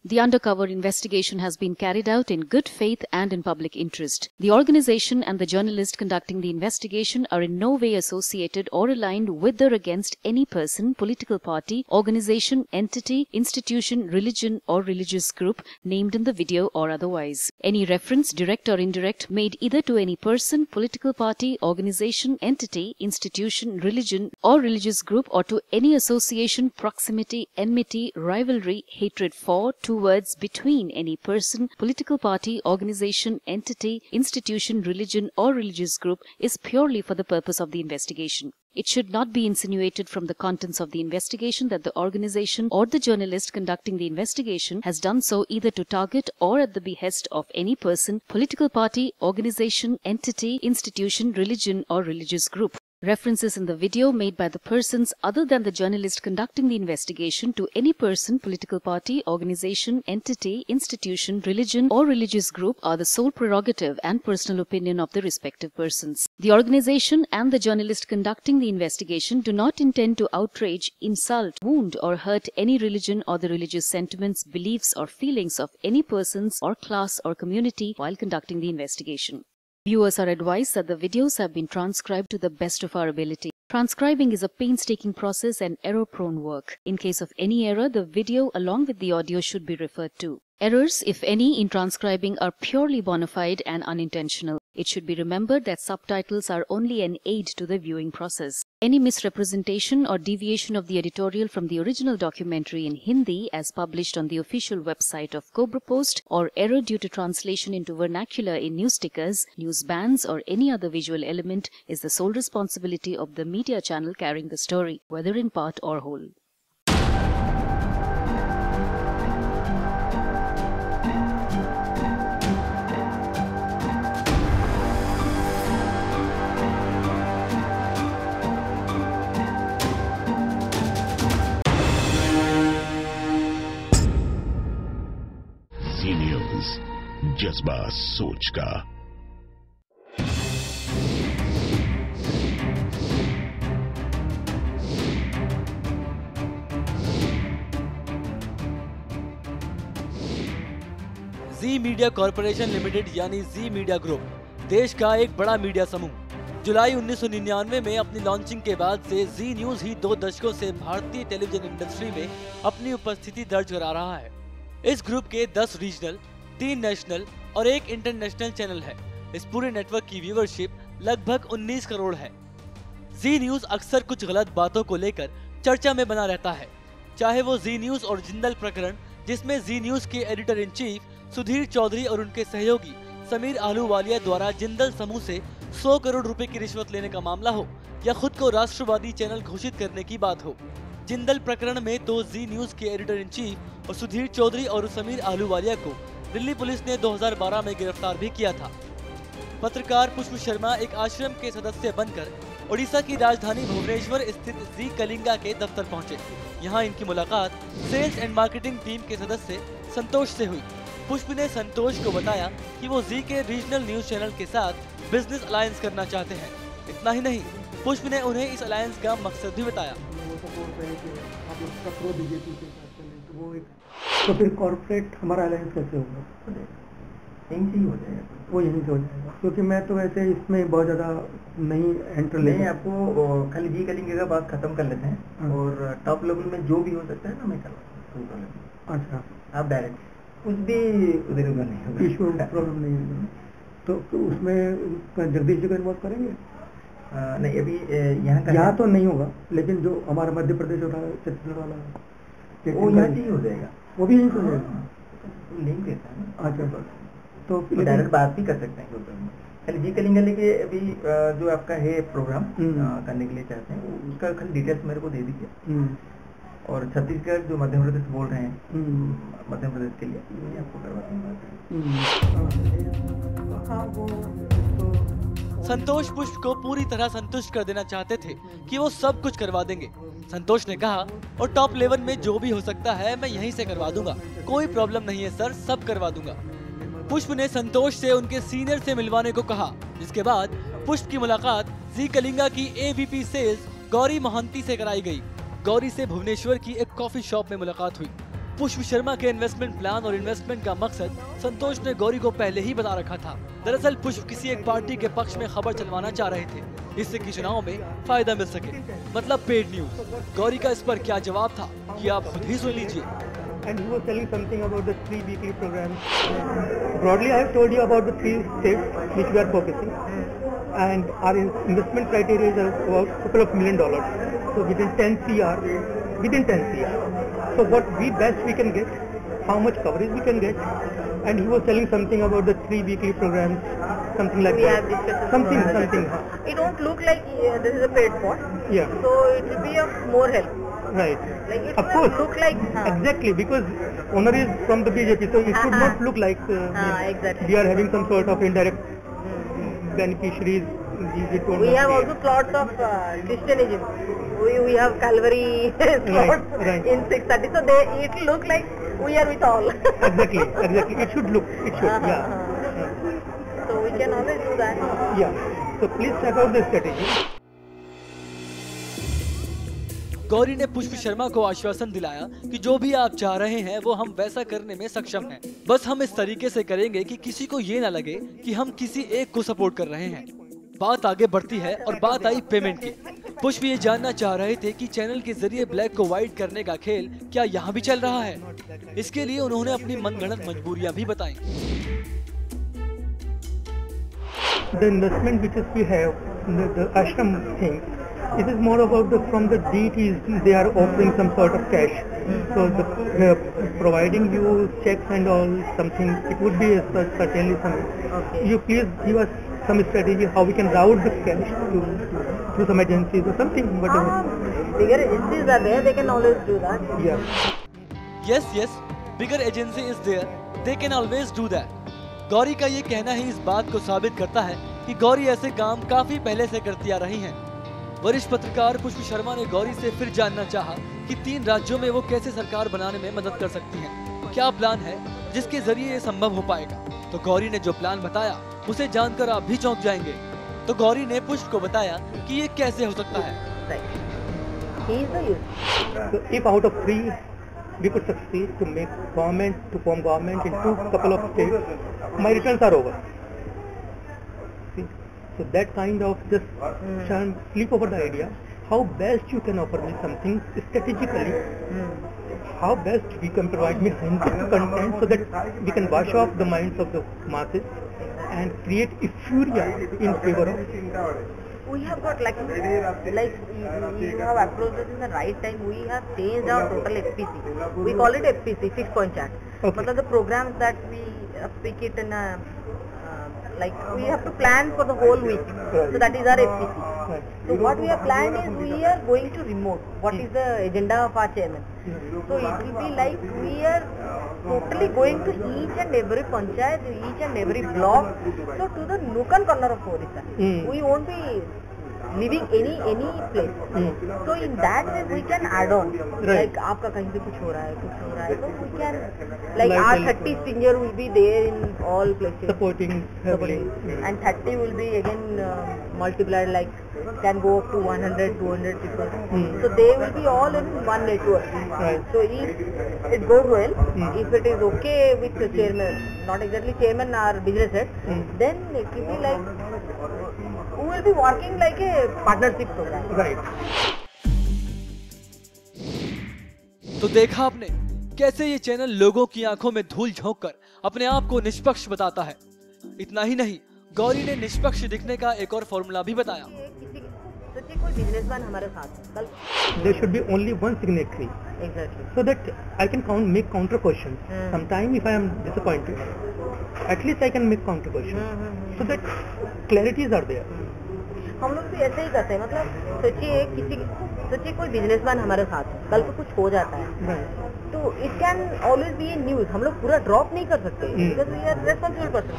The undercover investigation has been carried out in good faith and in public interest. The organization and the journalist conducting the investigation are in no way associated or aligned with or against any person, political party, organization, entity, institution, religion or religious group named in the video or otherwise. Any reference, direct or indirect, made either to any person, political party, organization, entity, institution, religion or religious group or to any association, proximity, enmity, rivalry, hatred for, towards, between any person, political party, organization, entity, institution, religion or religious group is purely for the purpose of the investigation. It should not be insinuated from the contents of the investigation that the organization or the journalist conducting the investigation has done so either to target or at the behest of any person, political party, organization, entity, institution, religion or religious group. References in the video made by the persons other than the journalist conducting the investigation to any person, political party, organization, entity, institution, religion or religious group are the sole prerogative and personal opinion of the respective persons. The organization and the journalist conducting the investigation do not intend to outrage, insult, wound or hurt any religion or the religious sentiments, beliefs or feelings of any persons or class or community while conducting the investigation. Viewers are advised that the videos have been transcribed to the best of our ability. Transcribing is a painstaking process and error-prone work. In case of any error, the video along with the audio should be referred to. Errors, if any, in transcribing are purely bona fide and unintentional. It should be remembered that subtitles are only an aid to the viewing process. Any misrepresentation or deviation of the editorial from the original documentary in Hindi as published on the official website of Cobra Post or error due to translation into vernacular in news stickers, news bands or any other visual element is the sole responsibility of the media channel carrying the story, whether in part or whole. Zee News, जज्बा सोच का। जी media corporation limited यानी जी media group देश का एक बड़ा media समूह जुलाई 1999 में अपनी लॉन्चिंग के बाद से जी न्यूज़ ही 2 दशकों से भारतीय टेलीविजन इंडस्ट्री में अपनी उपस्थिति दर्ज करा रहा है। इस ग्रुप के 10 रीजनल, 3 नेशनल और 1 इंटरनेशनल चैनल है। इस पूरे नेटवर्क की व्यूअरशिप लगभग 19 करोड़ है। जी न्यूज़ अक्सर कुछ गलत बातों को लेकर चर्चा में बना रहता है, चाहे वो जी न्यूज़ और जिंदल प्रकरण जिसमें जी न्यूज़ के editor in chief Sudhir Chaudhary और उनके सहयोगी समीर आहलूवालिया द्वारा जिंदल समूह से 100 करोड़ रुपए की रिश्वत लेने का मामला हो या खुद को राष्ट्रवादी चैनल घोषित करने की बात हो। जिंदल प्रकरण में तो जी न्यूज़ के एडिटर इन चीफ और सुधीर चौधरी और समीर आहलूवालिया को दिल्ली पुलिस ने 2012 में गिरफ्तार भी किया था। पत्रकार पुष्प शर्मा एक आश्रम के सदस्य बनकर ओडिशा की राजधानी भुवनेश्वर स्थित जी कलिंगा के दफ्तर पहुंचे। यहां इनकी मुलाकात सेल्स एंड मार्केटिंग टीम के सदस्य संतोष से हुई। पुष्प ने संतोष को बताया कि वो जी के रीजनल न्यूज चैनल के साथ बिजनेस अलायंस करना चाहते हैं। इतना ही नहीं, पुष्प ने उन्हें इस अलायंस का मकसद भी बताया। तो फिर कॉर्पोरेट हमारा अलायंस कैसे होगा? यहीं से ही हो जाएगा, वो यहीं से हो जाएगा, क्योंकि मैं तो वैसे इसमें बहुत ज़्यादा नहीं एंटर लेंगे। आपको खाली जी करेंगे का बात खत्म कर लेते हैं और टॉप लेवल में जो भी हो सकता है ना मैं करवा। अच्छा, आप डायरेक्ट कुछ भी उधर उधर नहीं, इशू प्रॉब्लम नहीं है। तो उसमें जगदीश जी को इन्वॉल्व करेंगे? नहीं, अभी यहाँ तो नहीं होगा, लेकिन जो हमारा मध्य प्रदेश और छत्तीसगढ़ वाला वो यहाँ से ही हो जाएगा, वो भी यहीं से हो जाएगा। लिंक देता है। अच्छा, तो डायरेक्ट बात भी कर सकते हैं खाली जी करेंगे। लेकिन अभी जो आपका है प्रोग्राम करने के लिए चाहते हैं उसका खाली डिटेल्स मेरे को दे दीजिए। और छत्तीसगढ़ जो मध्य प्रदेश बोल रहे हैं मध्य प्रदेश के लिए आपको करवा दूंगा। संतोष पुष्प को पूरी तरह संतुष्ट कर देना चाहते थे कि वो सब कुछ करवा देंगे। संतोष ने कहा, और टॉप लेवल में जो भी हो सकता है मैं यहीं से करवा दूंगा, कोई प्रॉब्लम नहीं है सर, सब करवा दूंगा। पुष्प ने संतोष से उनके सीनियर से मिलवाने को कहा, जिसके बाद पुष्प की मुलाकात जी कलिंगा की एवीपी सेल्स गौरी मोहंती से कराई गई। गौरी से भुवनेश्वर की एक कॉफी शॉप में मुलाकात हुई, पुष्प शर्मा के इन्वेस्टमेंट प्लान और इन्वेस्टमेंट का मकसद संतोष ने गौरी को पहले ही बता रखा था। दरअसल पुष्प किसी एक पार्टी के पक्ष में खबर चलवाना चाह रहे थे, इससे कि चुनाव में फायदा मिल सके, मतलब पेड न्यूज। गौरी का इस पर क्या जवाब था ये आप खुद ही सुन लीजिए। And he was telling something about the 3 weekly programs. Broadly, I have told you about the 3 states which we are focusing, and our investment criteria is about couple of $1 million. So within 10 CR. So what best we can get, how much coverage we can get, and he was telling something about the 3 weekly programs, something like we that. have discussed Something. It don't look like this is a paid spot. Yeah. So it will be of more help. Right. Like it Of will course. look like. Exactly, because owner is from the BJP, so it should not look like Exactly. we are having some sort of indirect beneficiaries. We have also plots of Christianism. We have Calvary plots right. in 630. So it will look like we are with all. Exactly. It should look. It should. Yeah. So we can always do that. Yeah. So please check out the strategy. Gauri ने पुष्प शर्मा को आश्वासन दिलाया कि जो भी आप चाह रहे हैं वो हम वैसा करने में सक्षम हैं। बस हम इस तरीके से करेंगे कि किसी को ये ना लगे कि हम किसी एक को सपोर्ट कर रहे हैं। बात आगे बढ़ती है और बात आई पेमेंट की। पुष्प ये जानना चाह रहे थे कि चैनल के जरिए ब्लैक को व्हाइट करने का खेल क्या यहाँ भी चल रहा है। इसके लिए उन्होंने अपनी मनगढ़ंत मजबूरियाँ भी बताई। The investment which we have, the ashram thing, it is more about from the deities. They are offering some sort of cash. So providing you checks and all something, it would be certainly something. Okay. You please give us some strategy how we can route the cash to some agencies or something. Whatever. Bigger agencies are there, they can always do that. Yeah. Yes, bigger agency is there, they can always do that. Gauri का ये कहना ही इस बात को साबित करता है कि गौरी ऐसे काम काफी पहले से करती आ रही हैं। वरिष्ठ पत्रकार पुष्प शर्मा ने गौरी से फिर जानना चाहा कि 3 राज्यों में वो कैसे सरकार बनाने में मदद कर सकती हैं। क्या प्लान है जिसके जरिए ये संभव हो पाएगा। तो गौरी ने जो प्लान बताया उसे जानकर आप भी चौंक जाएंगे। तो गौरी ने पुष्प को बताया कि ये कैसे हो सकता है। So if out of 3 we could succeed to form government in couple of states, my returns are over. See? So that kind of just sleep over the idea, how best you can offer me something strategically, how best we can provide me content so that we can wash off the minds of the masses and create euphoria in favor of. We have got like you have approached us in the right time. We have changed our total FPC. We call it FPC, fixed point chat. Okay. But the programs that we speak it in a like we have to plan for the whole week. Right. So that is our FPC. Right. So what we have planned is we are going to remote. What is the agenda of our chairman? So it will be like we are totally going to each and every panchayat, each and every block. So to the nook and corner of Orissa. We won't be leaving any place. So in that way we can add on. Right. Like आपका कहीं पे कुछ हो रहा है, so we can like our 30 senior will be there in all places. Supporting heavily. And 30 will be again multiplied, like can go up to 100, 200 people. So they will be all in one network. Right. So if it goes well, if it is okay with the chairman, not exactly chairman or business head, then it will be like we will be working like a partnership program. Right. तो देखा आपने कैसे ये channel लोगों की आंखों में धूल झोंककर अपने आप को निष्पक्ष बताता है। इतना ही नहीं, गौरी ने निष्पक्ष दिखने का एक और फॉर्मूला भी बताया। सोचिए कोई बिजनेसमैन हमारे साथ कल There should be only one signatory, exactly. so that I can make counter questions. Sometime if I am disappointed, at least I can make counter questions, so that clarities are there. हम लोग भी ऐसे ही करते हैं, मतलब सोचिए कोई businessman हमारे साथ कल को कुछ हो जाता है, तो it can always be a news. हम लोग पूरा ड्रॉप नहीं कर सकते, because we are responsible person.